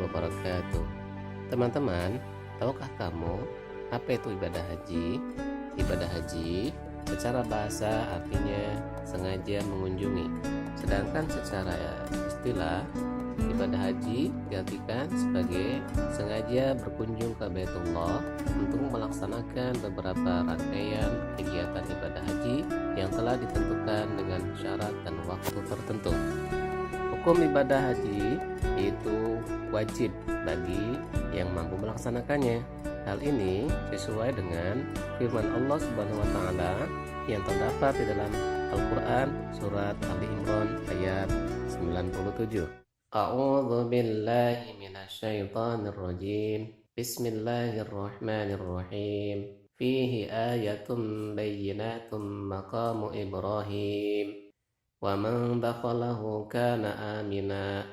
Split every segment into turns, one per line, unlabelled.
wabarakatuh. Teman-teman, tahukah kamu apa itu ibadah haji? Ibadah haji secara bahasa artinya sengaja mengunjungi. Sedangkan secara istilah, ibadah haji diartikan sebagai sengaja berkunjung ke Baitullah untuk melaksanakan beberapa rangkaian kegiatan ibadah haji yang telah ditentukan dengan syarat dan waktu tertentu. Hukum ibadah haji itu wajib bagi yang mampu melaksanakannya. Hal ini sesuai dengan firman Allah Subhanahu wa taala yang terdapat di dalam Al-Qur'an surat Ali Imran ayat 97. A'udzu billahi minasyaitonir rajim. Bismillahirrahmanirrahim. Fihi ayatun bayyinatun maqamu Ibrahim. Wa man dakhalahu kana amina.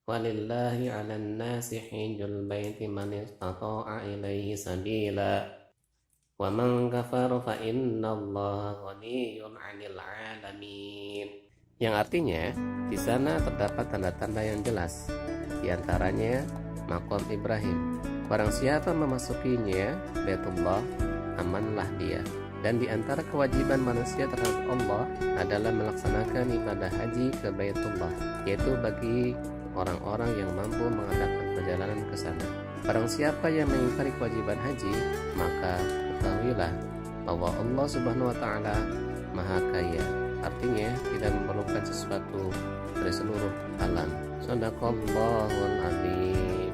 Walillahi 'alan nasi hijjul baiti man istata'a ilaihi sabila. Wa man kafara fa innallaha ghaniyyun 'anil 'alamin. Yang artinya, di sana terdapat tanda-tanda yang jelas, di antaranya Maqam Ibrahim. Barang siapa memasukinya, Baitullah, amanlah dia. Dan di antara kewajiban manusia terhadap Allah adalah melaksanakan ibadah haji ke Baitullah, yaitu bagi orang-orang yang mampu mengadakan perjalanan ke sana. Barang siapa yang mengingkari kewajiban haji, maka ketahuilah bahwa Allah Subhanahu wa taala Maha Kaya. Artinya tidak memerlukan sesuatu dari seluruh alam. Shadaqallahul azim.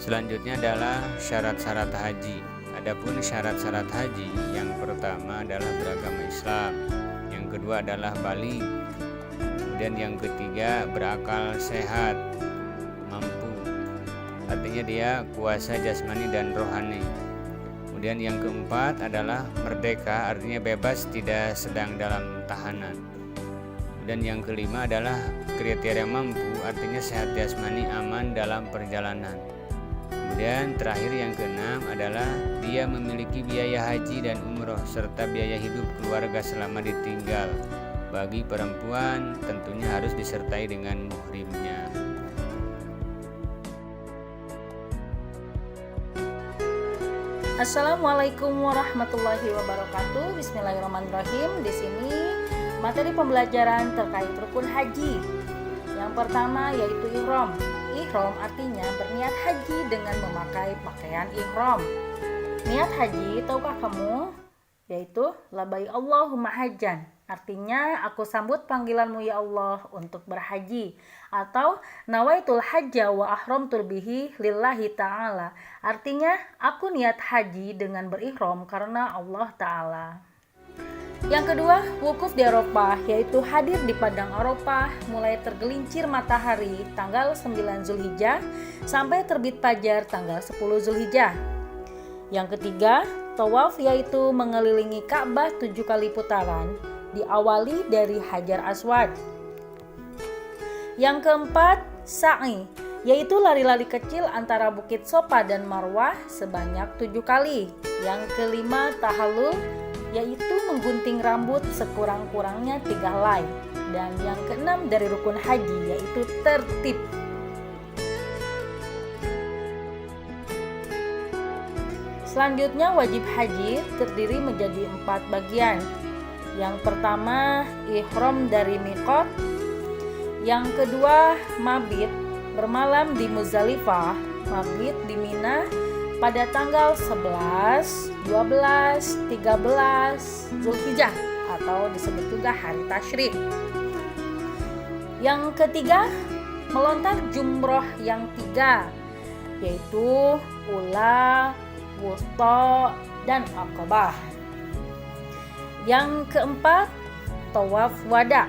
Selanjutnya adalah syarat-syarat haji. Adapun syarat-syarat haji, yang pertama adalah beragama Islam, yang kedua adalah baligh, dan yang ketiga berakal sehat, mampu, artinya dia kuasa jasmani dan rohani. Kemudian yang keempat adalah merdeka, artinya bebas, tidak sedang dalam tahanan. Dan yang kelima adalah kriteria mampu, artinya sehat jasmani, aman dalam perjalanan. Kemudian terakhir yang keenam adalah dia memiliki biaya haji dan umroh serta biaya hidup keluarga selama ditinggal. Bagi perempuan tentunya harus disertai dengan muhrimnya.
Assalamualaikum warahmatullahi wabarakatuh. Bismillahirrahmanirrahim. Di sini materi pembelajaran terkait rukun haji. Yang pertama yaitu ihram. Ihram artinya berniat haji dengan memakai pakaian ihram. Niat haji, tahukah kamu? Yaitu labbaik Allahumma hajjan. Artinya aku sambut panggilanmu ya Allah untuk berhaji. Atau nawaitul hajja wa ahramtul bihi lillahi ta'ala. Artinya aku niat haji dengan berihram karena Allah Ta'ala. Yang kedua, wukuf di Arafah, yaitu hadir di padang Arafah mulai tergelincir matahari tanggal 9 Zulhijjah sampai terbit fajar tanggal 10 Zulhijjah. Yang ketiga, tawaf, yaitu mengelilingi Ka'bah 7 kali putaran, diawali dari Hajar Aswad. Yang keempat, sa'i, yaitu lari-lari kecil antara Bukit Sofa dan Marwah sebanyak 7 kali. Yang kelima, tahallul, yaitu menggunting rambut sekurang-kurangnya 3 helai. Dan yang keenam dari rukun haji yaitu tertib. Selanjutnya wajib haji terdiri menjadi 4 bagian. Yang pertama, ihram dari miqat. Yang kedua, mabit, bermalam di Muzdalifah, mabit di Mina pada tanggal 11, 12, 13 Zulhijjah atau disebut juga hari tasyrik. Yang ketiga, melontar jumroh yang 3, yaitu ula, wusta, dan aqabah. Yang keempat, tawaf wada.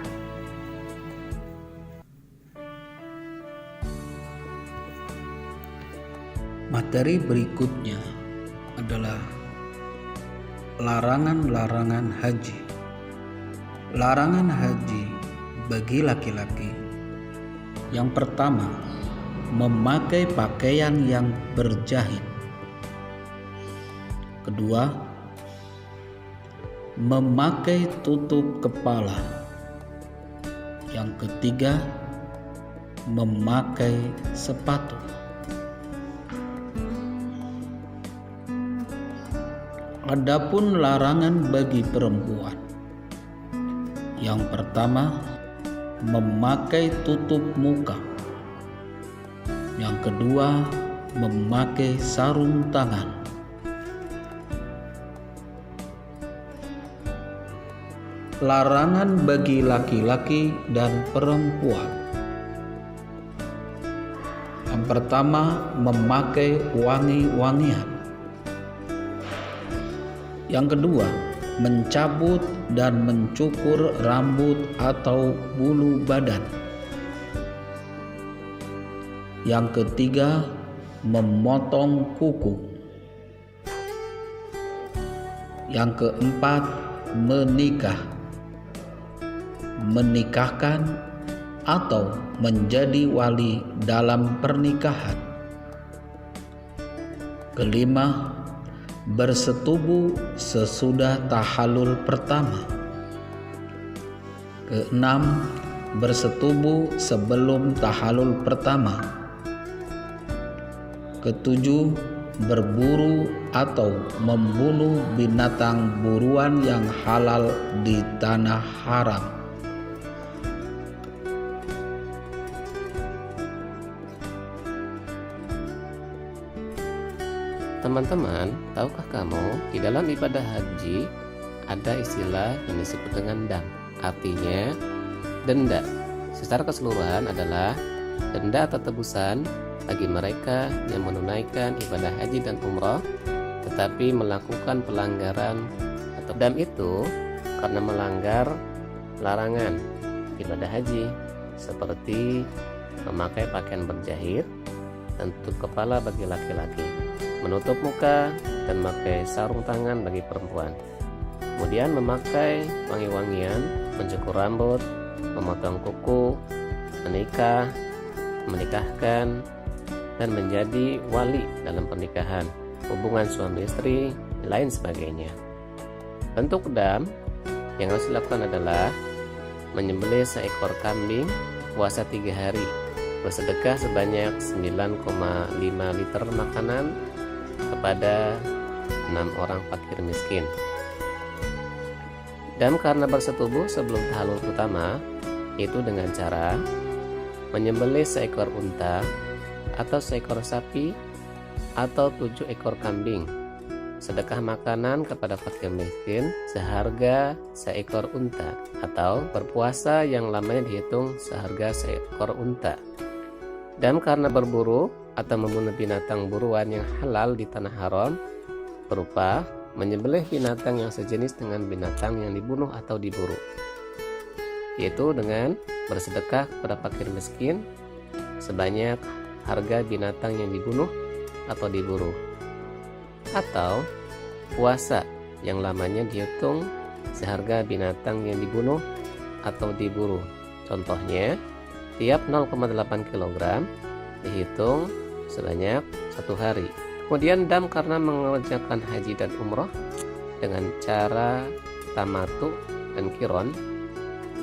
Materi berikutnya adalah larangan-larangan haji. Larangan haji bagi laki-laki. Yang pertama, memakai pakaian yang berjahit. Kedua, memakai tutup kepala. Yang ketiga, memakai sepatu. Adapun larangan bagi perempuan, yang pertama memakai tutup muka, yang kedua memakai sarung tangan, larangan bagi laki-laki dan perempuan. Yang pertama memakai wangi-wangian. Yang kedua, mencabut dan mencukur rambut atau bulu badan. Yang ketiga, memotong kuku. Yang keempat, menikah, menikahkan atau menjadi wali dalam pernikahan. Kelima, bersetubuh sesudah tahallul pertama. Keenam, bersetubuh sebelum tahallul pertama. Ketujuh, berburu atau membunuh binatang buruan yang halal di tanah haram.
Teman-teman, tahukah kamu di dalam ibadah haji ada istilah yang disebut dengan dam, artinya denda. Secara keseluruhan adalah denda atau tebusan bagi mereka yang menunaikan ibadah haji dan umroh tetapi melakukan pelanggaran atau dam itu karena melanggar larangan ibadah haji seperti memakai pakaian berjahit dan tutup kepala bagi laki-laki, menutup muka dan memakai sarung tangan bagi perempuan. Kemudian memakai wangi-wangian, mencukur rambut, memotong kuku, menikah, menikahkan, dan menjadi wali dalam pernikahan, hubungan suami istri, dan lain sebagainya. Bentuk dam yang harus dilakukan adalah menyembelih seekor kambing, puasa 3 hari, bersedekah sebanyak 9,5 liter makanan kepada 6 orang fakir miskin. Dan karena bersetubuh sebelum tahallul pertama, itu dengan cara menyembelih seekor unta atau seekor sapi atau 7 ekor kambing, sedekah makanan kepada fakir miskin seharga seekor unta, atau berpuasa yang lamanya dihitung seharga seekor unta. Dan karena berburu atau membunuh binatang buruan yang halal di tanah haram, berupa menyembelih binatang yang sejenis dengan binatang yang dibunuh atau diburu, yaitu dengan bersedekah kepada fakir miskin sebanyak harga binatang yang dibunuh atau diburu, atau puasa yang lamanya dihitung seharga binatang yang dibunuh atau diburu. Contohnya, tiap 0,8 kg dihitung sebanyak 1 hari. Kemudian dam karena mengerjakan haji dan umroh dengan cara tamatu dan kiron.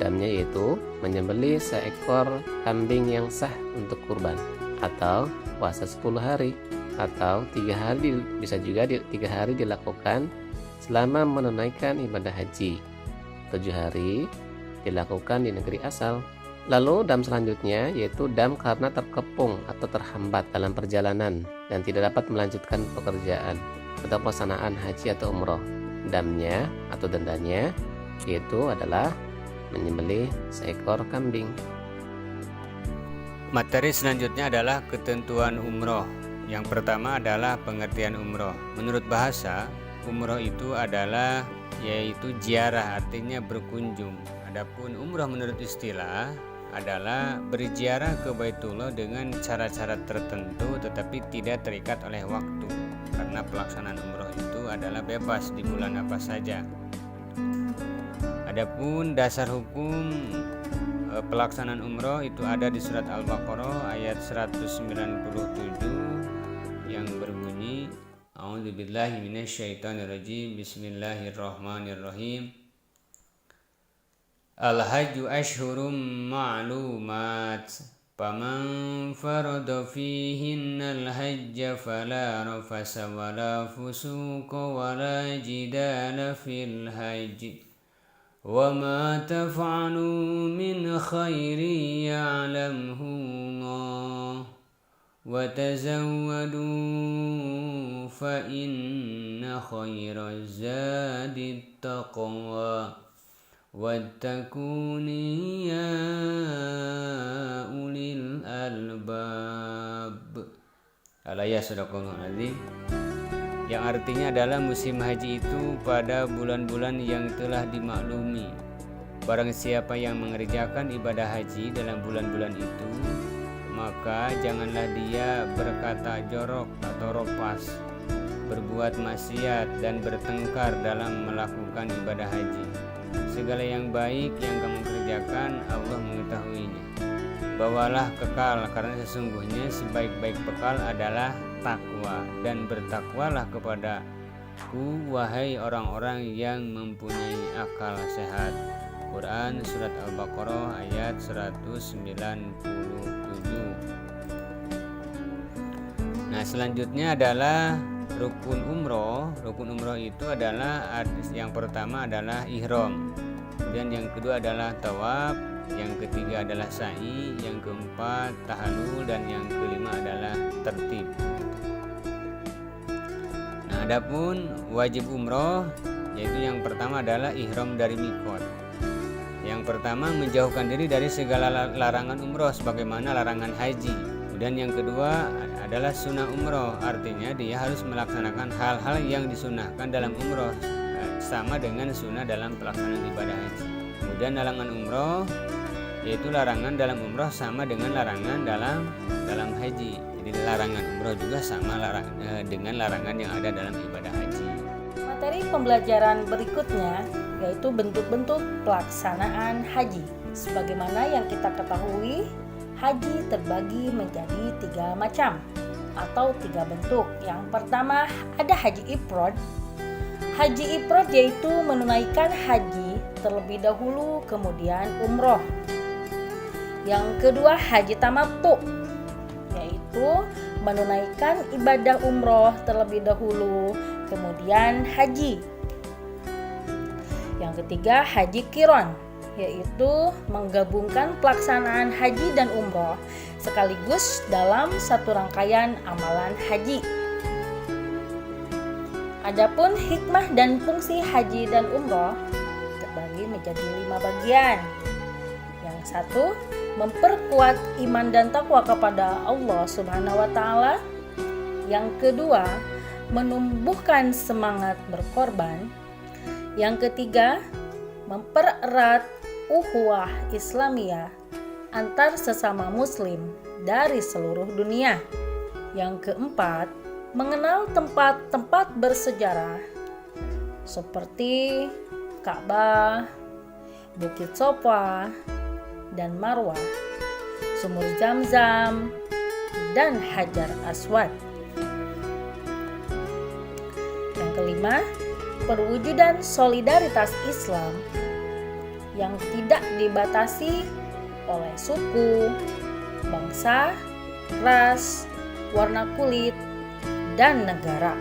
Damnya yaitu menyembelih seekor kambing yang sah untuk kurban, atau puasa 10 hari, atau 3 hari, bisa juga 3 hari dilakukan selama menunaikan ibadah haji, 7 hari dilakukan di negeri asal. Lalu dam selanjutnya yaitu dam karena terkepung atau terhambat dalam perjalanan dan tidak dapat melanjutkan pekerjaan atau pelaksanaan haji atau umroh. Damnya atau dendanya yaitu adalah menyembelih seekor kambing.
Materi selanjutnya adalah ketentuan umroh. Yang pertama adalah pengertian umroh. Menurut bahasa, umroh itu adalah yaitu ziarah, artinya berkunjung. Adapun umroh menurut istilah adalah berziarah ke Baitullah dengan cara-cara tertentu tetapi tidak terikat oleh waktu, karena pelaksanaan umroh itu adalah bebas di bulan apa saja. Adapun dasar hukum pelaksanaan umroh itu ada di surat Al-Baqarah ayat 197 yang berbunyi, A'udzubillahi minasyaitonirrajim, Bismillahirrahmanirrahim. Al-hajju ashhurum ma'lumat, Faman farada fihinnal hajja fala rafasa wala fusuqa wala jidala fil hajj wa ma taf'alu min khairin ya'lamhu Allah wa tazawwadu fa inna khairaz zadit taqwa wattaquni ya ulil albab. Al-ayat sadaqallahu azim, yang artinya adalah musim haji itu pada bulan-bulan yang telah dimaklumi. Barang siapa yang mengerjakan ibadah haji dalam bulan-bulan itu, maka janganlah dia berkata jorok atau ropas, berbuat maksiat dan bertengkar dalam melakukan ibadah haji. Segala yang baik yang kamu kerjakan Allah mengetahuinya. Bawalah kekal, karena sesungguhnya sebaik-baik bekal adalah takwa, dan bertakwalah kepadaku wahai orang-orang yang mempunyai akal sehat. Quran Surat Al-Baqarah ayat 197. Nah, selanjutnya adalah rukun umroh. Rukun umroh itu adalah, yang pertama adalah ihram, kemudian yang kedua adalah tawaf, yang ketiga adalah sa'i, yang keempat tahallul, dan yang kelima adalah tertib. Nah, adapun wajib umroh, yaitu yang pertama adalah ihram dari mikot. Yang pertama menjauhkan diri dari segala larangan umroh sebagaimana larangan haji. Kemudian yang kedua adalah sunnah umroh, artinya dia harus melaksanakan hal-hal yang disunahkan dalam umroh, sama dengan sunnah dalam pelaksanaan ibadah haji. Kemudian larangan umroh, yaitu larangan dalam umroh sama dengan larangan dalam haji. Jadi larangan umroh juga sama dengan larangan yang ada dalam ibadah haji.
Materi pembelajaran berikutnya yaitu bentuk-bentuk pelaksanaan haji. Sebagaimana yang kita ketahui, haji terbagi menjadi 3 macam atau 3 bentuk. Yang pertama ada haji ifrad. Haji ifrad yaitu menunaikan haji terlebih dahulu kemudian umroh. Yang kedua haji tamattu, yaitu menunaikan ibadah umroh terlebih dahulu kemudian haji. Yang ketiga haji qiran, yaitu menggabungkan pelaksanaan haji dan umroh sekaligus dalam satu rangkaian amalan haji. Adapun hikmah dan fungsi haji dan umroh terbagi menjadi 5 bagian. Yang satu, memperkuat iman dan takwa kepada Allah Subhanahu wa taala. Yang kedua, menumbuhkan semangat berkorban. Yang ketiga, mempererat ukhuwah Islamiyah antar sesama muslim dari seluruh dunia. Yang keempat, mengenal tempat-tempat bersejarah seperti Ka'bah, Bukit Sofa dan Marwah, Sumur Zamzam, dan Hajar Aswad. Yang kelima, perwujudan solidaritas Islam yang tidak dibatasi oleh suku, bangsa, ras, warna kulit, dan negara.